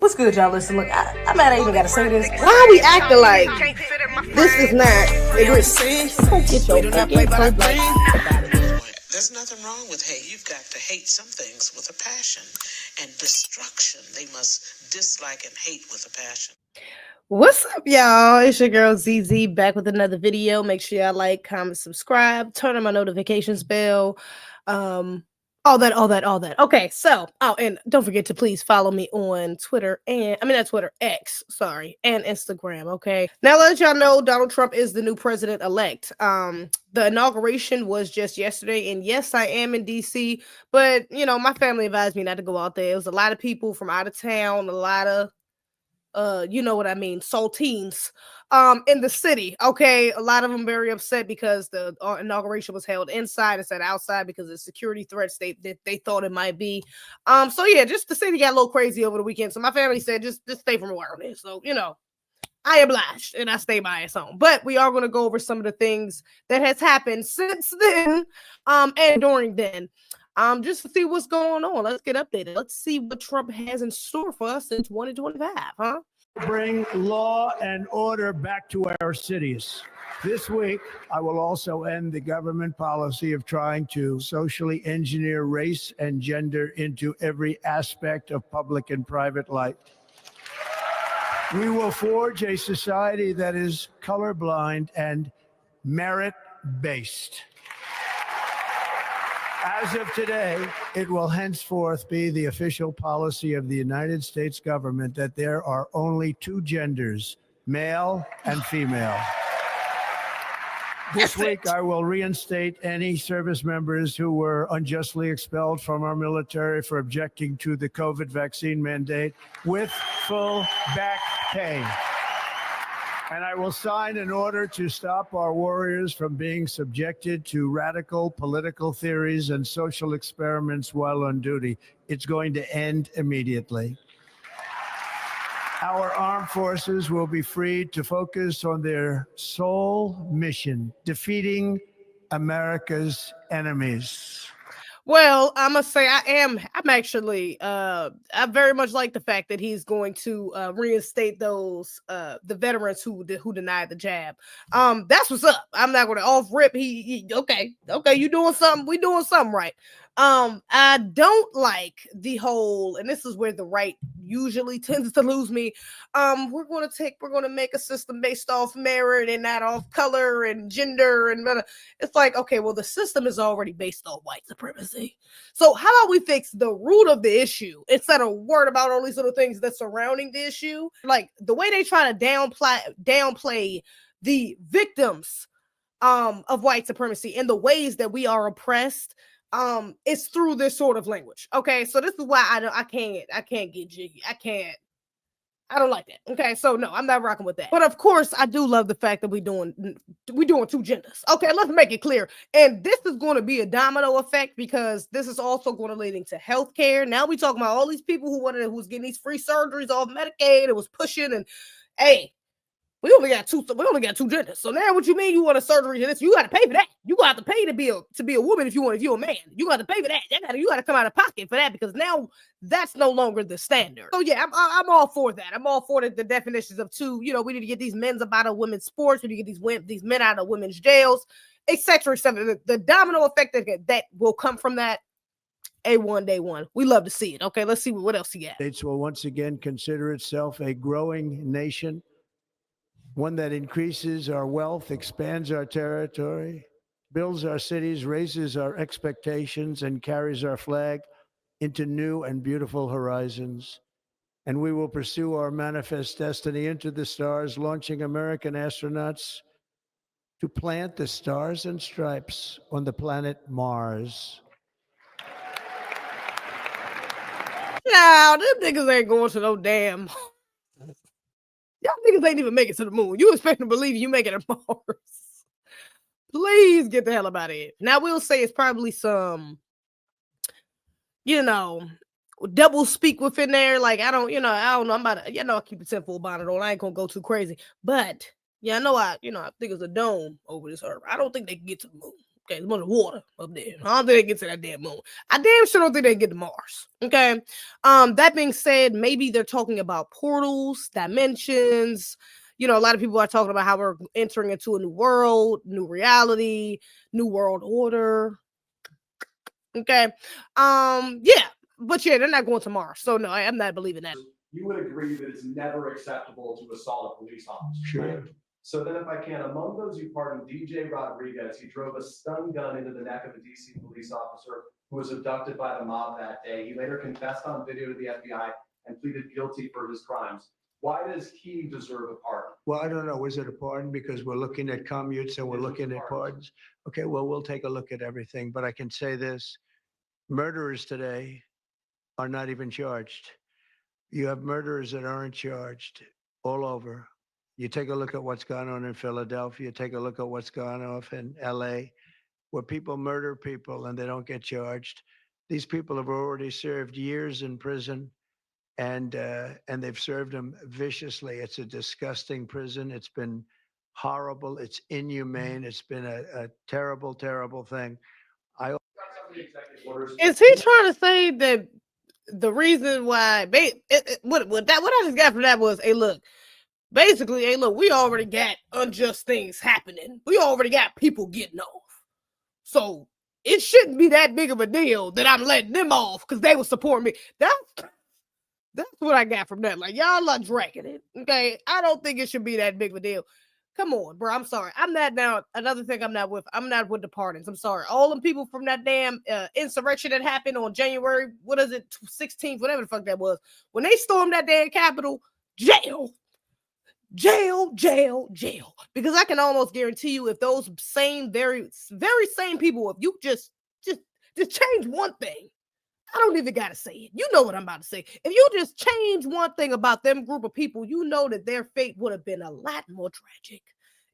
What's good, y'all? Listen, look, I'm mad I even gotta say this. Why are we acting like this is not? Don't get your fucking so black. There's nothing wrong with hate. You've got to hate some things with a passion. And destruction, they must dislike and hate with a passion. What's up, y'all? It's your girl ZZ back with another video. Make sure y'all like, comment, subscribe, turn on my notifications bell. All that. Okay, so and don't forget to please follow me on Twitter not Twitter, X, sorry, and Instagram. Okay, now let y'all know Donald Trump is the new president-elect. The inauguration was just yesterday, and yes, I am in DC, but my family advised me not to go out there. It was a lot of people from out of town, a lot of you know what I mean, saltines in the city. Okay, a lot of them very upset because the inauguration was held inside instead of outside because of the security threats they thought it might be. So yeah, just the city got a little crazy over the weekend. So my family said just stay from around here. So I obliged and I stay by his home. But we are going to go over some of the things that has happened since then and during then. Just to see what's going on. Let's get updated. Let's see what Trump has in store for us in 2025, huh? Bring law and order back to our cities. This week, I will also end the government policy of trying to socially engineer race and gender into every aspect of public and private life. We will forge a society that is colorblind and merit-based. As of today, it will henceforth be the official policy of the United States government that there are only two genders, male and female. This week, I will reinstate any service members who were unjustly expelled from our military for objecting to the COVID vaccine mandate with full back pay. And I will sign an order to stop our warriors from being subjected to radical political theories and social experiments while on duty. It's going to end immediately. Our armed forces will be freed to focus on their sole mission, defeating America's enemies. Well, I must say I'm actually I very much like the fact that he's going to reinstate those the veterans who denied the jab. That's what's up. I'm not going to off rip. He okay, you doing something. We doing something right. I don't like the whole, and this is where the right usually tends to lose me. We're going to make a system based off merit and not off color and gender and it's like, okay, well, the system is already based on white supremacy. So how about we fix the root of the issue instead of worried about all these little things that's surrounding the issue? Like the way they try to downplay the victims of white supremacy and the ways that we are oppressed. It's through this sort of language. Okay, so this is why I can't get jiggy. I don't like that. Okay, so no, I'm not rocking with that. But of course, I do love the fact that we doing two genders. Okay, let's make it clear. And this is going to be a domino effect because this is also going to lead into healthcare. Now we talking about all these people who's getting these free surgeries off Medicaid. It was pushing and hey. We only got two genders. So now what you mean you want a surgery to this? You got to pay for that. You got to pay to be a woman if you're a man. You got to pay for that. You got to come out of pocket for that because now that's no longer the standard. So yeah, I'm all for that. I'm all for the definitions of two. We need to get these men up out of women's sports. We need to get these men out of women's jails, etc. The domino effect that will come from that. A1 day one. We love to see it. Okay, let's see what else he got. States will once again consider itself a growing nation. One that increases our wealth, expands our territory, builds our cities, raises our expectations, and carries our flag into new and beautiful horizons. And we will pursue our manifest destiny into the stars, launching American astronauts to plant the stars and stripes on the planet Mars. Now, them niggas ain't going to no damn... Y'all niggas ain't even make it to the moon. You expect to believe you make it to Mars. Please get the hell up out of here. Now, we'll say it's probably some, double speak within there. Like, I don't know. I'm about to, I keep the 10-4 bonnet on. I ain't gonna go too crazy. But, I think it's a dome over this earth. I don't think they can get to the moon. Okay, there's a bunch of water up there. I don't think they get to that damn moon. I damn sure don't think they get to Mars. Okay. That being said, maybe they're talking about portals, dimensions. You know, a lot of people are talking about how we're entering into a new world, new reality, new world order. Okay. Yeah. But yeah, they're not going to Mars. So no, I'm not believing that. You would agree that it's never acceptable to assault a police officer. Sure. So then if I can, among those you pardoned DJ Rodriguez, he drove a stun gun into the neck of a DC police officer who was abducted by the mob that day. He later confessed on video to the FBI and pleaded guilty for his crimes. Why does he deserve a pardon? Well, I don't know. Was it a pardon? Because we're looking at commutes and we're looking at pardons. Okay, well, we'll take a look at everything. But I can say this, murderers today are not even charged. You have murderers that aren't charged all over. You take a look at what's gone on in Philadelphia, take a look at what's gone on in LA, where people murder people and they don't get charged. These people have already served years in prison, and they've served them viciously. It's a disgusting prison. It's been horrible. It's inhumane. It's been a terrible, terrible thing. Is he trying to say that the reason why what I just got from that was, hey, look, basically, hey, look, we already got unjust things happening. We already got people getting off. So it shouldn't be that big of a deal that I'm letting them off because they will support me. That's what I got from that. Like, y'all are dragging it. Okay. I don't think it should be that big of a deal. Come on, bro. I'm sorry. I'm not now. Another thing I'm not with the pardons. I'm sorry. All them people from that damn insurrection that happened on January, 16th, whatever the fuck that was, when they stormed that damn Capitol, jail. Because I can almost guarantee you, if those same, very, very same people, if you just change one thing, I don't even gotta say it. You know what I'm about to say. If you just change one thing about them group of people, you know that their fate would have been a lot more tragic.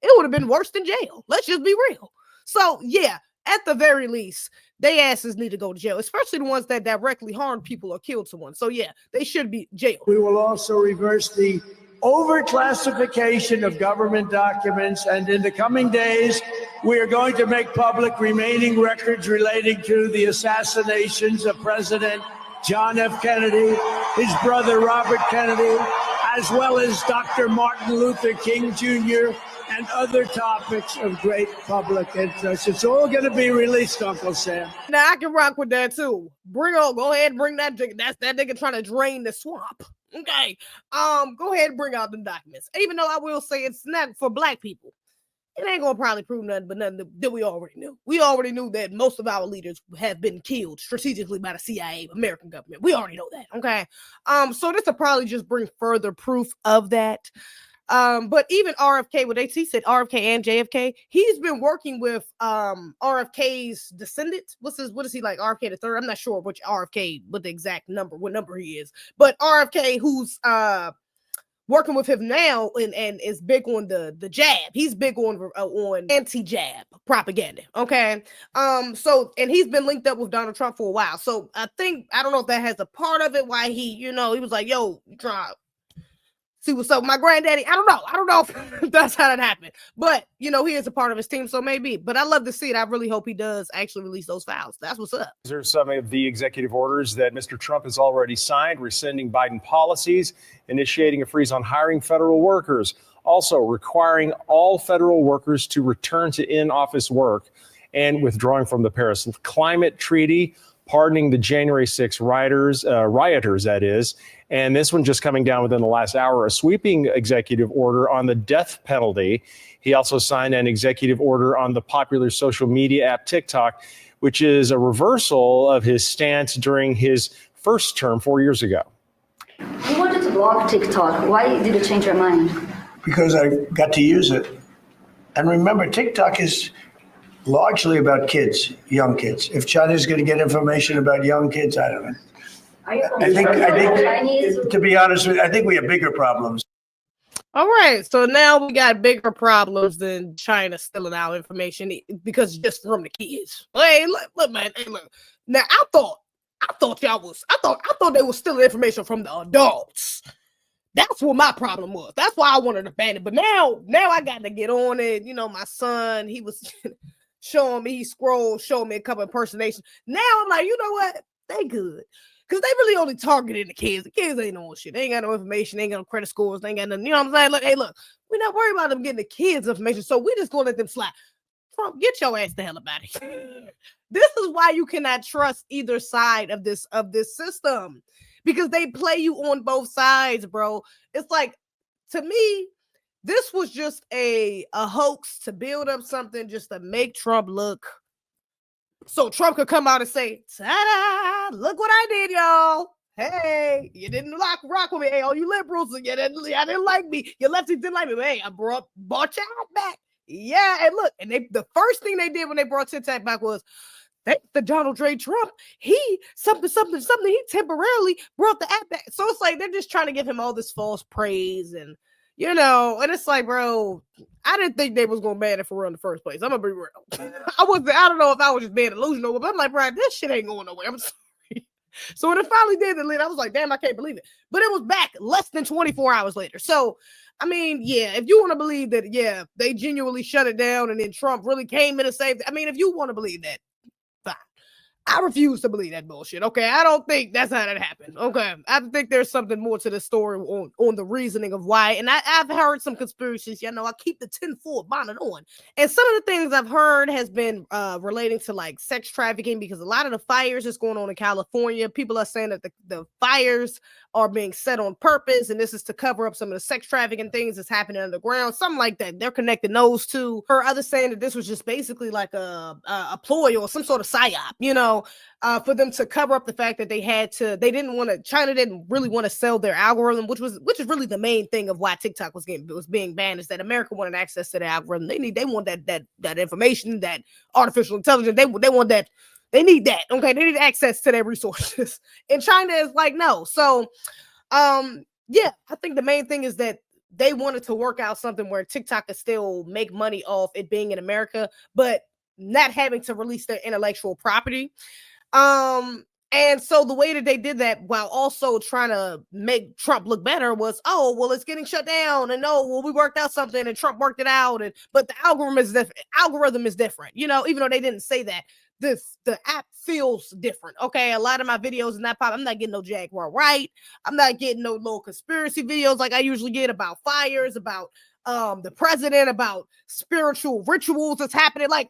It would have been worse than jail. Let's just be real. So yeah, at the very least, they asses need to go to jail, especially the ones that directly harmed people or killed someone. So yeah, they should be jailed. We will also reverse the overclassification of government documents, and in the coming days, we are going to make public remaining records relating to the assassinations of President John F. Kennedy, his brother Robert Kennedy, as well as Dr. Martin Luther King Jr., and other topics of great public interest. It's all going to be released, Uncle Sam. Now, I can rock with that, too. Go ahead and bring that nigga. That's that nigga trying to drain the swamp. Okay. Go ahead and bring out the documents. Even though I will say it's not for black people. It ain't gonna probably prove nothing but nothing that we already knew. We already knew that most of our leaders have been killed strategically by the CIA, American government. We already know that. Okay. So this will probably just bring further proof of that. But even RFK, what he said, RFK and JFK, he's been working with RFK's descendants. what is he like? RFK the third? I'm not sure which RFK, what number he is. But RFK, who's working with him now and is big on the jab. He's big on anti-jab propaganda. Okay. So, and he's been linked up with Donald Trump for a while. So I don't know if that has a part of it, why he was like, yo, try see what's up with my granddaddy. I don't know if that's how that happened, but he is a part of his team, so maybe. But I love to see it. I really hope he does actually release those files. That's what's up. These are some of the executive orders that Mr. Trump has already signed, rescinding Biden policies, initiating a freeze on hiring federal workers, also requiring all federal workers to return to in-office work, and withdrawing from the Paris Climate Treaty, pardoning the January 6 rioters, that is. And this one just coming down within the last hour, a sweeping executive order on the death penalty. He also signed an executive order on the popular social media app TikTok, which is a reversal of his stance during his first term 4 years ago. You wanted to block TikTok. Why did you change your mind? Because I got to use it. And remember, TikTok is largely about kids, young kids. If China's going to get information about young kids, I don't know. I think, to be honest with you, I think we have bigger problems. All right, so now we got bigger problems than China stealing our information because just from the kids. Hey, look, man. Hey, look. Now I thought they were stealing information from the adults. That's what my problem was. That's why I wanted to ban it. But now I got to get on it. My son, he was showing me, he scrolled, showed me a couple impersonations. Now I'm like, you know what? They good. Because they really only targeting the kids. The kids ain't on shit. They ain't got no information. They ain't got no credit scores. They ain't got nothing. You know what I'm saying? Look, hey, look, we're not worried about them getting the kids' information. So we just gonna let them slide. Trump, get your ass the hell about it. This is why you cannot trust either side of this system. Because they play you on both sides, bro. It's like, to me, this was just a hoax to build up something just to make Trump look. So Trump could come out and say, ta-da, look what I did, y'all. Hey, you didn't rock with me. Hey, all you liberals, I didn't like me. You lefties didn't like me. Hey, I bought your hat back. Yeah, and look, and the first thing they did when they brought TikTok back was, thanks to Donald J. Trump, he something, he temporarily brought the app back. So it's like they're just trying to give him all this false praise and, you know, and it's like, bro, I didn't think they was gonna ban it for real in the first place. I'm gonna be real. I don't know if I was just being delusional, but I'm like, bro, this shit ain't going nowhere. I'm sorry. So when it finally did the lid, I was like, damn, I can't believe it. But it was back less than 24 hours later. So I mean, yeah, if you want to believe that, yeah, they genuinely shut it down and then Trump really came in and saved it. I mean, if you want to believe that, fine. I refuse to believe that bullshit. Okay, I don't think that's how that happened. Okay, I think there's something more to the story on the reasoning of why. And I've heard some conspiracies. You know, I keep the tinfoil bonnet on. And some of the things I've heard has been relating to like sex trafficking, because a lot of the fires that's going on in California, people are saying that the fires are being set on purpose, and this is to cover up some of the sex trafficking things that's happening underground, something like that. They're connecting those two. Or others saying that this was just basically like a ploy or some sort of psyop, you know, for them to cover up the fact that China didn't really want to sell their algorithm, which is really the main thing of why TikTok was being banned, is that America wanted access to the algorithm. They want that information, that artificial intelligence. They want that. They need that. Okay, they need access to their resources. And China is like, no. So, yeah, I think the main thing is that they wanted to work out something where TikTok could still make money off it being in America, but not having to release their intellectual property. And so the way that they did that while also trying to make Trump look better was, oh, well, it's getting shut down, and oh, well, we worked out something and Trump worked it out, but the algorithm is different, you know, even though they didn't say that. The app feels different. Okay, a lot of my videos in that pop, I'm not getting no Jaguar right. I'm not getting no little conspiracy videos like I usually get about fires, about the president, about spiritual rituals that's happening. Like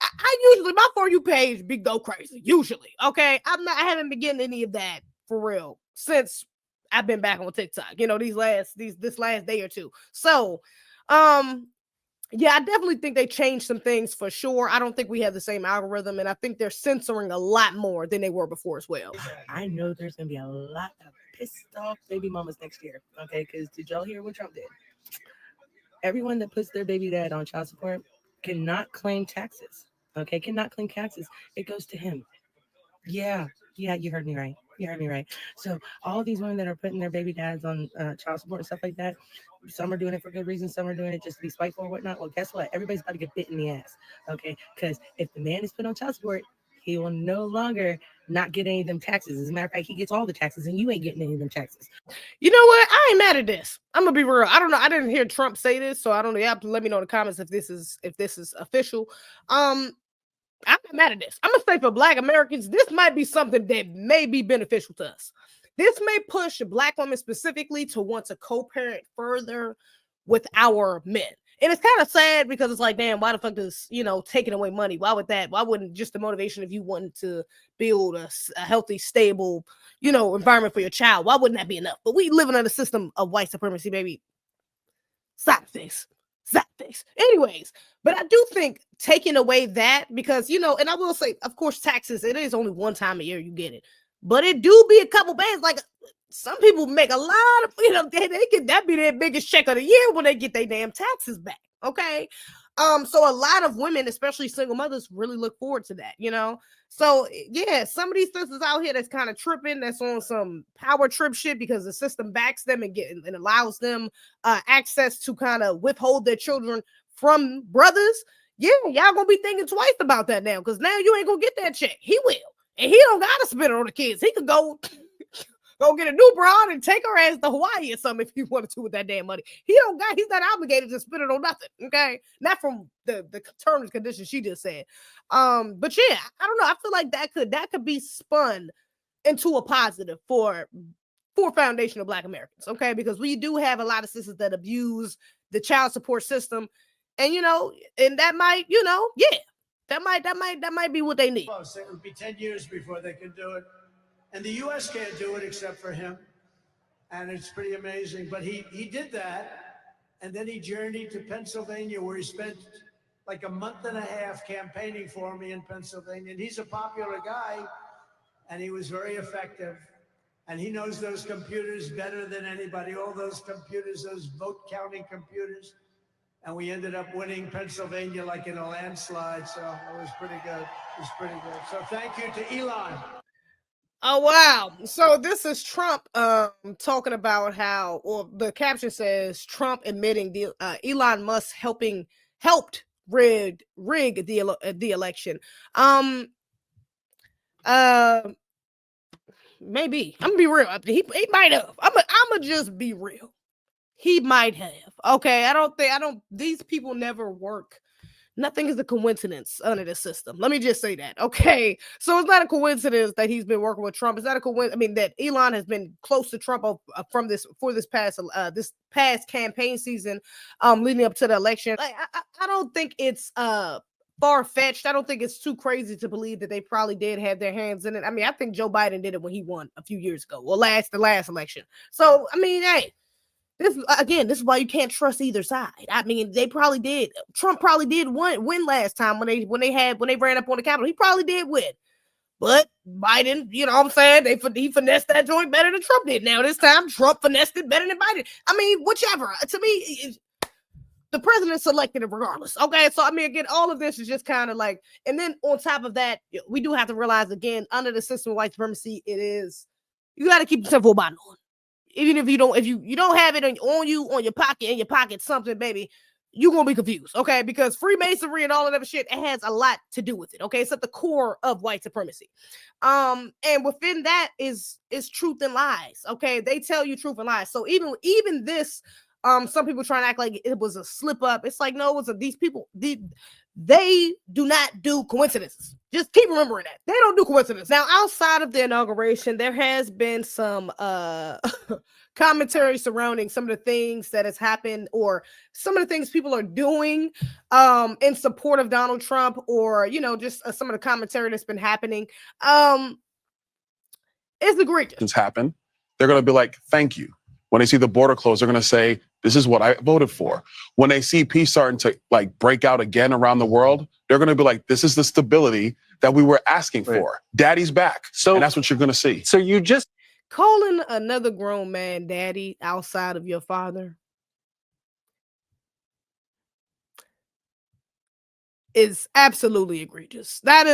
I usually, my For You page be go crazy. Usually, okay. I haven't been getting any of that for real since I've been back on TikTok. You know, this last day or two. So, yeah, I definitely think they changed some things for sure. I don't think we have the same algorithm, and I think they're censoring a lot more than they were before as well. I know there's gonna be a lot of pissed off baby mamas next year. Okay, because did y'all hear what Trump did? Everyone that puts their baby dad on child support cannot claim taxes. Okay, cannot claim taxes. It goes to him. Yeah, you heard me right. So all these women that are putting their baby dads on child support and stuff like that, some are doing it for good reason, some are doing it just to be spiteful or whatnot. Well, guess what? Everybody's about to get bit in the ass. Okay, because if the man is put on child support, he will no longer not get any of them taxes. As a matter of fact, he gets all the taxes, and you ain't getting any of them taxes. You know what? I ain't mad at this. I'm gonna be real. I don't know. I didn't hear Trump say this, so I don't know. You have to let me know in the comments if this is official. I'm not mad at this. I'm gonna say for Black Americans, this might be something that may be beneficial to us. This may push Black women specifically to want to co-parent further with our men. And it's kind of sad because it's like, damn, why the fuck is, you know, taking away money? Why wouldn't just the motivation if you wanted to build a healthy, stable, you know, environment for your child, why wouldn't that be enough? But we live in a system of white supremacy, baby. Side things. Anyways, but I do think taking away that, because, you know, and I will say, of course, taxes, it is only one time a year you get it, but it do be a couple bands. Like some people make a lot of, you know, that be their biggest check of the year when they get their damn taxes back. Okay. So a lot of women, especially single mothers, really look forward to that, you know? So yeah, some of these sisters out here that's kind of tripping, that's on some power trip shit because the system backs them and allows them access to kind of withhold their children from brothers. Yeah, y'all gonna be thinking twice about that now, because now you ain't gonna get that check. He will. And he don't gotta spend it on the kids. He could go go get a new broad and take her ass to Hawaii or something if you wanted to with that damn money. He's not obligated to spend it on nothing. Okay, not from the terms and conditions she just said. But yeah, I don't know. I feel like that could be spun into a positive for foundational Black Americans. Okay, because we do have a lot of sisters that abuse the child support system, and and that might, that might be what they need. It would be 10 years before they can do it. And the U.S. can't do it except for him. And it's pretty amazing. But he did that. And then he journeyed to Pennsylvania, where he spent like a month and a half campaigning for me in Pennsylvania. And he's a popular guy. And he was very effective. And he knows those computers better than anybody, all those computers, those vote counting computers. And we ended up winning Pennsylvania like in a landslide. So it was pretty good. It was pretty good. So thank you to Elon. Oh, wow. So this is Trump talking about how, well, the caption says Trump admitting Elon Musk helped rig the election. Maybe. I'm gonna be real. He might have. I'm gonna just be real. He might have. Okay. These people never work. Nothing is a coincidence under the system. Let me just say that. Okay. So it's not a coincidence that he's been working with Trump. It's not a coincidence. I mean, that Elon has been close to Trump for this past campaign season, leading up to the election. I don't think it's far-fetched. I don't think it's too crazy to believe that they probably did have their hands in it. I mean, I think Joe Biden did it when he won a few years ago. Well, the last election. So, I mean, hey, this is why you can't trust either side. I mean, they probably did. Trump probably did win last time when they ran up on the Capitol. He probably did win. But Biden, you know what I'm saying? He finessed that joint better than Trump did. Now this time, Trump finessed it better than Biden. I mean, whichever. To me, the president selected it regardless. Okay, so I mean, again, all of this is just kind of like, and then on top of that, we do have to realize again, under the system of white supremacy, you got to keep yourself full bottom on. Even if you don't have it on your pocket, in your pocket, something, baby, you're gonna be confused, okay? Because Freemasonry and all of that shit, it has a lot to do with it, okay? It's at the core of white supremacy. And within that is truth and lies, okay? They tell you truth and lies. So even this, some people try to act like it was a slip up. It's like, no, these people, they do not do coincidences. Just keep remembering that. They don't do coincidences. Now, outside of the inauguration, there has been some commentary surrounding some of the things that has happened or some of the things people are doing in support of Donald Trump, or, just some of the commentary that's been happening. It's egregious. Happen. They're going to be like, thank you. When they see the border closed, they're going to say, this is what I voted for. When they see peace starting to break out again around the world, they're going to be like, this is the stability that we were asking for. Daddy's back. And that's what you're going to see. So you just calling another grown man daddy outside of your father is absolutely egregious. That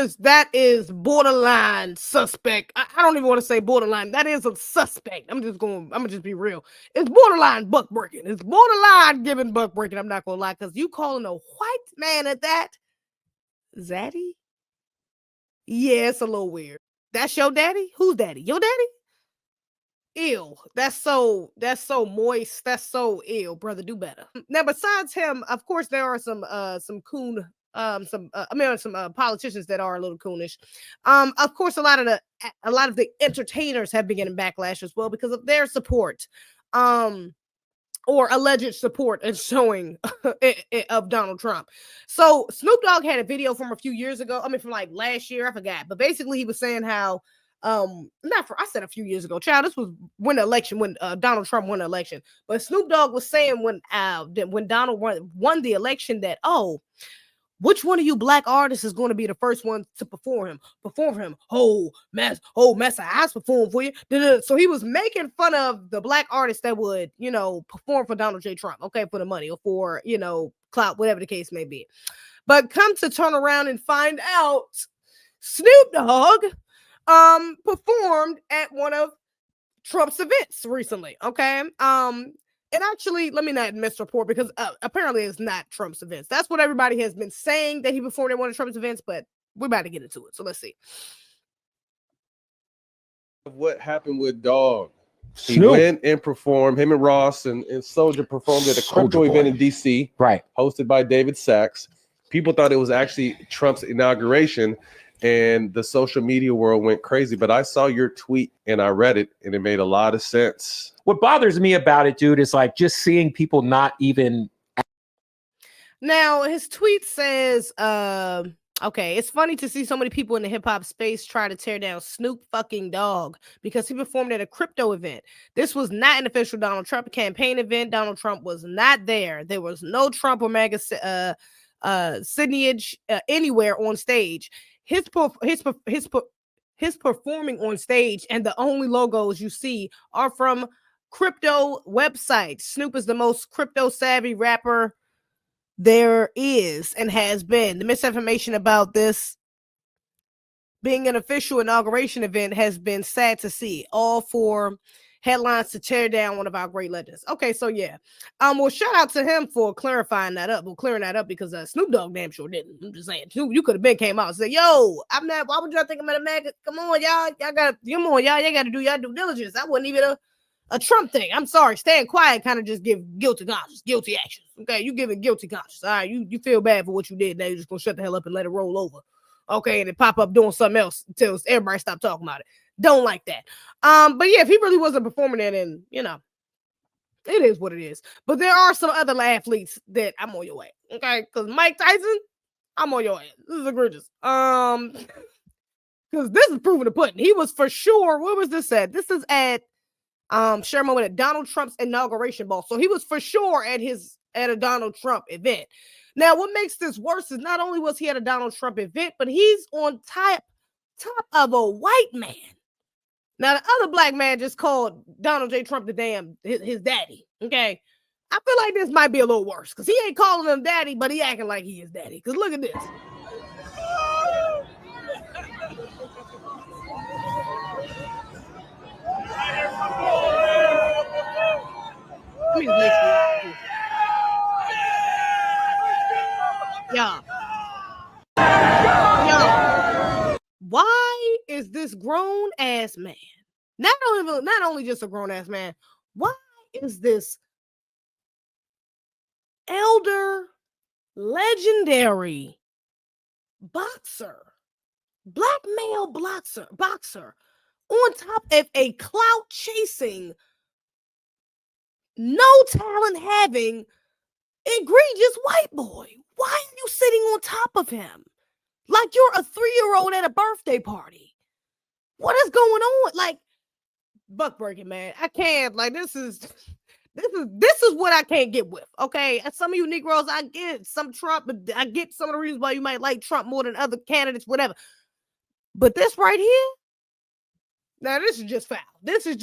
is borderline suspect. I don't even want to say borderline. That is a suspect. I'm gonna just be real. It's borderline buck breaking. It's borderline giving buck breaking. I'm not gonna lie, because you calling a white man at that, Zaddy? Yeah, it's a little weird. That's your daddy? Who's daddy? Your daddy? Ew. That's so moist. That's so ill, brother. Do better. Now, besides him, of course, there are some politicians that are a little coonish. Of course, a lot of the entertainers have been getting backlash as well because of their support, or alleged support and showing of Donald Trump. So Snoop Dogg had a video from a few years ago. I mean, from like last year, I forgot. But basically, he was saying how, I said a few years ago, child, this was when Donald Trump won the election. But Snoop Dogg was saying when Donald won the election that, which one of you black artists is going to be the first one to perform for him? Oh, mess, I perform for you. So he was making fun of the black artists that would, perform for Donald J. Trump, okay, for the money or for, clout, whatever the case may be. But come to turn around and find out, Snoop Dogg performed at one of Trump's events recently, okay? And actually, let me not misreport, because apparently it's not Trump's events. That's what everybody has been saying, that he performed at one of Trump's events, but we're about to get into it. So let's see. what happened with Dog. He Snoop. went and performed, him and Ross and Soldier performed at a crypto event in DC, right, hosted by David Sachs. People thought it was actually Trump's inauguration, and the social media world went crazy. But I saw your tweet and I read it, and it made a lot of sense. What bothers me about it, dude, is like just seeing people not even. Now his tweet says, okay, it's funny to see so many people in the hip hop space try to tear down Snoop fucking Dogg because he performed at a crypto event. This was not an official Donald Trump campaign event. Donald Trump was not there. There was no Trump or MAGA signage anywhere on stage. His performing on stage, and the only logos you see are from crypto websites. Snoop is the most crypto savvy rapper there is and has been. The misinformation about this being an official inauguration event has been sad to see, all for headlines to tear down one of our great legends. Okay, so yeah, well, shout out to him for clarifying that up, clearing that up, because Snoop Dogg damn sure didn't. I'm just saying, you could have been came out and said, "Yo, I'm not. Why would y'all think I'm at a MAGA? Come on, y'all got to do y'all due diligence. That wasn't even a Trump thing. I'm sorry, staying quiet kind of just give guilty conscience, guilty actions. Okay, you give it guilty conscience. All right, you feel bad for what you did. Now you're just gonna shut the hell up and let it roll over. Okay, and then pop up doing something else until everybody stop talking about it. Don't like that. But yeah, if he really wasn't performing it, then it is what it is. But there are some other athletes that I'm on your way. Okay, because Mike Tyson, I'm on your ass. This is egregious. Because this is proving the pudding. He was for sure. Where was this at? This is at share a moment at Donald Trump's inauguration ball. So he was for sure at a Donald Trump event. Now, what makes this worse is not only was he at a Donald Trump event, but he's on top of a white man. Now, the other black man just called Donald J. Trump his daddy. Okay, I feel like this might be a little worse because he ain't calling him daddy, but he acting like he is daddy. Because look at this. Let me just make sure. Yeah. Why is this grown ass man, not only just a grown ass man, why is this elder, legendary boxer, black male boxer on top of a clout chasing, no talent having egregious white boy? Why are you sitting on top of him like you're a 3-year-old at a birthday party? What is going on? Like, buck breaking, man. I can't. Like, this is what I can't get with. Okay, and some of you Negroes, I get some Trump, but I get some of the reasons why you might like Trump more than other candidates, whatever. But this right here, now this is just foul. This is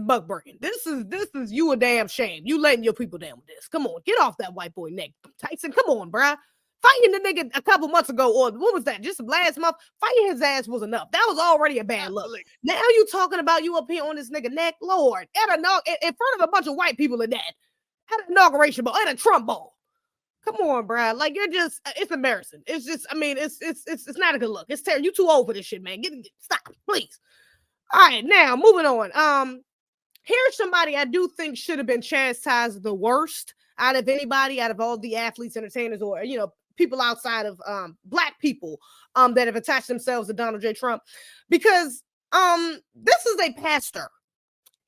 buck breaking. This is you a damn shame. You letting your people down with this. Come on, get off that white boy neck, Tyson. Come on, bruh. Fighting the nigga a couple months ago, or what was that? Just last month, fighting his ass was enough. That was already a bad look. Now you talking about you up here on this nigga neck, Lord, in front of a bunch of white people at that, at an inauguration ball, at a Trump ball. Come on, bro. Like, you're just, it's embarrassing. It's just, I mean, it's not a good look. It's terrible. You too old for this shit, man. Stop, please. All right, now moving on. Here's somebody I do think should have been chastised the worst out of anybody, out of all the athletes, entertainers, or people outside of black people that have attached themselves to Donald J. Trump, because this is a pastor.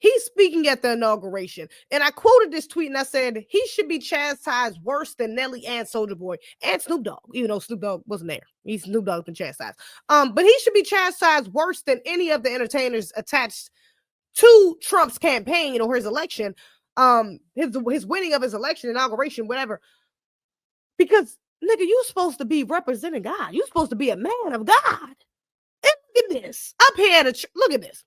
He's speaking at the inauguration, and I quoted this tweet and I said he should be chastised worse than Nelly and Soulja Boy and Snoop Dogg, even though Snoop Dogg wasn't there. Snoop Dogg's been chastised. But he should be chastised worse than any of the entertainers attached to Trump's campaign or his election, his winning of his election, inauguration, whatever. Because nigga, you supposed to be representing God. You supposed to be a man of God. And look at this. Up here look at this.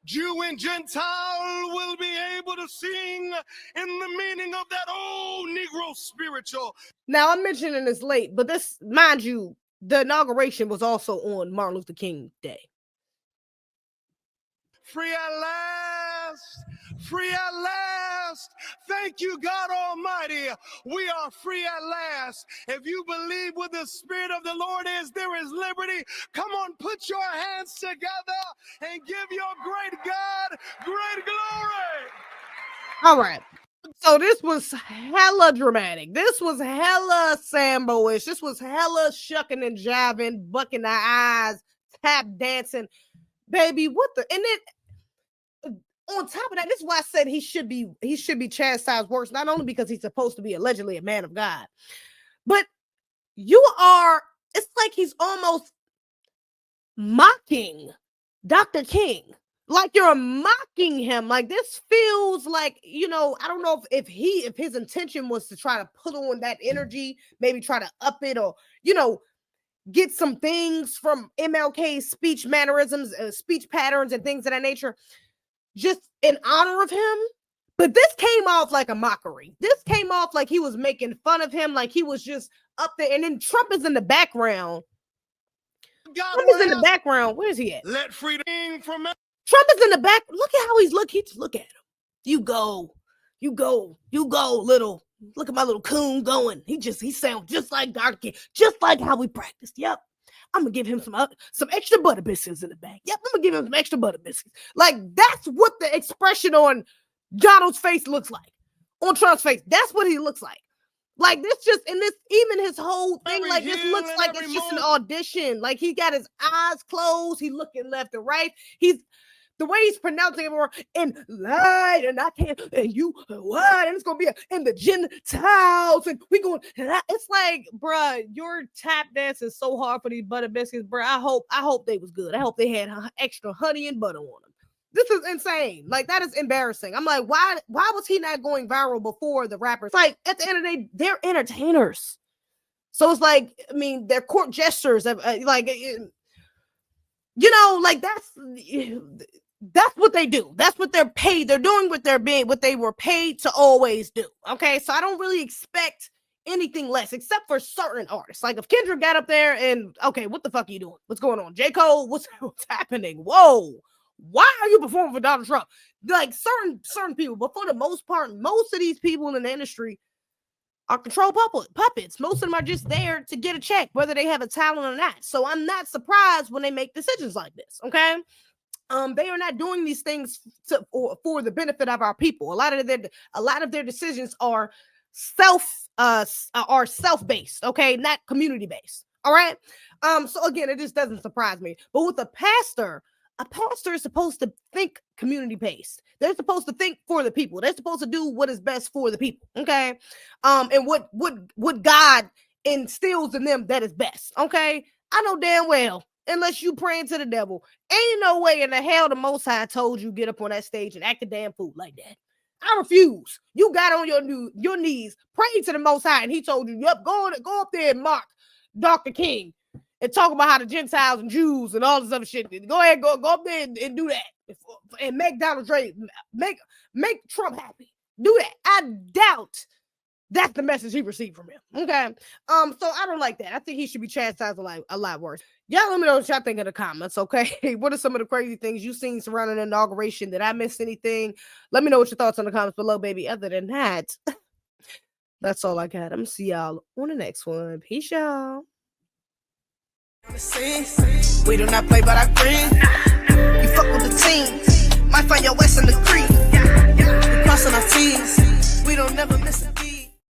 Jew and Gentile will be able to sing in the meaning of that old Negro spiritual. Now, I'm mentioning this late, but this, mind you, the inauguration was also on Martin Luther King Day. Free at last, free at last, Thank you, God Almighty. We are free at last. If you believe where the Spirit of the Lord is, there is liberty. Come on, put your hands together and give your great God great glory. All right. So this was hella dramatic. This was hella Sambo-ish. This was hella shucking and jiving, bucking the eyes, tap dancing. Baby, what the? And then on top of that, this is why I said he should be chastised worse, not only because he's supposed to be allegedly a man of God, but it's like he's almost mocking Dr. King. Like you're mocking him. Like this feels like, I don't know if his intention was to try to put on that energy, maybe try to up it or, get some things from MLK's speech mannerisms, speech patterns and things of that nature, just in honor of him. But this came off like a mockery. This came off like he was making fun of him, like he was just up there. And then Trump is in the background. Where is he at? Let freedom from Trump is in the back. Look at how he's looking. Just look at him. You go, little. Look at my little coon going. He sounds just like Dr. King, just like how we practiced. Yep. I'm gonna give him some extra butter biscuits in the back. Yep, I'm gonna give him some extra butter biscuits. Like that's what the expression on Donald's face looks like. On Trump's face, that's what he looks like. Like this even his whole thing, like this looks like it's just an audition. Like he got his eyes closed, he looking left and right. The way he's pronouncing it more in light, and I can't, and you what, and it's gonna be in the Gentiles, and we going. It's like, bruh, your tap dance is so hard for these butter biscuits, bruh. I hope they was good. I hope they had extra honey and butter on them. This is insane. Like that is embarrassing. I'm like, why was he not going viral before the rappers? Like at the end of the day, they're entertainers. So it's like, I mean, their court gestures, like that's what they do. That's what they're paid. They're doing what they were paid to always do. Okay. So I don't really expect anything less except for certain artists. Like if Kendrick got up there and, okay, what the fuck are you doing? What's going on? J. Cole, what's happening? Whoa. Why are you performing for Donald Trump? Like certain people, but for the most part, most of these people in the industry are control puppets. Most of them are just there to get a check, whether they have a talent or not. So I'm not surprised when they make decisions like this. Okay. They are not doing these things for the benefit of our people. A lot of their decisions are self-based, okay, not community-based. All right. So again, it just doesn't surprise me. But with a pastor is supposed to think community-based. They're supposed to think for the people. They're supposed to do what is best for the people. Okay. And what God instills in them that is best. Okay. I know damn well, unless you praying to the devil, ain't no way in the hell the Most High told you get up on that stage and act a damn fool like that. I refuse. You got on your knees, praying to the Most High, and he told you, yep, go up there and mock Dr. King and talk about how the Gentiles and Jews and all this other shit. Go ahead, go up there and do that and make Donald Trump, make Trump happy. Do that. I doubt that's the message he received from him. Okay. So I don't like that. I think he should be chastised a lot worse. Y'all let me know what y'all think in the comments, okay? What are some of the crazy things you've seen surrounding the inauguration? Did I miss anything? Let me know what your thoughts in the comments below, baby. Other than that, that's all I got. I'm gonna see y'all on the next one. Peace, y'all. We do not play but our friends. You fuck with the team. Might find your West in the creek. We crossing our T's. We don't never miss it.